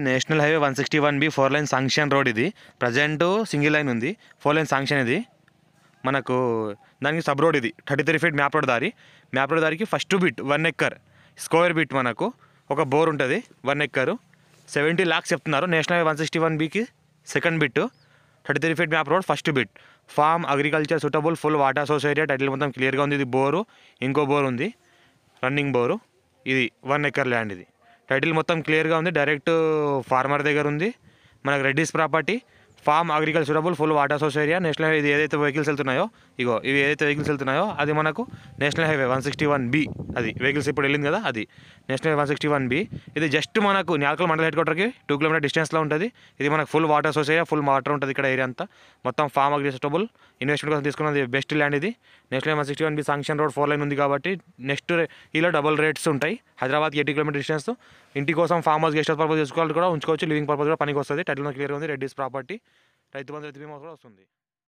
National highway 161B 4 line sanction road. ఇది present single line ఉంది, 4 line sanction. ఇది మనకు దానికి సబ్ రోడ్. ఇది 33 ఫీట్ మ్యాప్ రోడ్ దారికి first bit 1 acre square bit. మనకు ఒక బోర్ ఉంటుంది 1 ఎకర్ 70 lakhs చెప్తున్నారు. నేషనల్ హైవే 161Bకి second bit 33 feet map road first bit. Farm agriculture suitable full water source area. Title మొత్తం క్లియర్గా ఉంది. ఇది బోరు, ఇంకో బోర్ ఉంది రన్నింగ్ బోరు. ఇది 1 ఎకర్ ల్యాండ్. ఇది టైటిల్ మొత్తం క్లియర్గా ఉంది, డైరెక్ట్ ఫార్మర్ దగ్గర ఉంది. మనకు రెడ్డిస్ property. Farm agriculture suitable full water source area. National highway ఇది ఏదైతే వెహికల్స్ వెళ్తున్నాయో, ఇవి ఏదైతే వెహికల్స్ వెళ్తున్నాయో అది మనకు నేషనల్ హైవే 161B. అది వెహికల్స్ ఇప్పుడు వెళ్ళింది కదా, అది నేషనల్ హైవే 161B. ఇది జస్ట్ మనకు న్యాల్కల్ మండల హెడ్ క్వార్టర్కి 2 కిలోమీటర్ డిస్టెన్స్లో ఉంటుంది. ఇది మనకు full water source area, full water ఉంటుంది ఇక్కడ ఏరియా అంతా. మొత్తం ఫార్మ్ అగ్రికల్చర్ సూటబుల్ ఇన్వెస్ట్మెంట్ కోసం తీసుకున్నది బెస్ట్ ల్యాండ్. ఇది national highway 161B sanction road 4 line ఉంది కాబట్టి నెక్స్ట్ ఈలో డబుల్ రేట్స్ ఉంటాయి. హైదరాబాద్కి 80 కిలోమీటర్ డిస్టెన్స్. ఇంటి కోసం farm house guest house purpose తీసుకోవాలి కూడా ఉంచుకోవచ్చు, లివింగ్ పర్పస్ కూడా పనికి వస్తుంది. టైటిల్ క్లియర్గా ఉంది. రెడ్డిస్ ప్రాపర్టీ, రైతు బంధు రైతు బీమా కూడా వస్తుంది.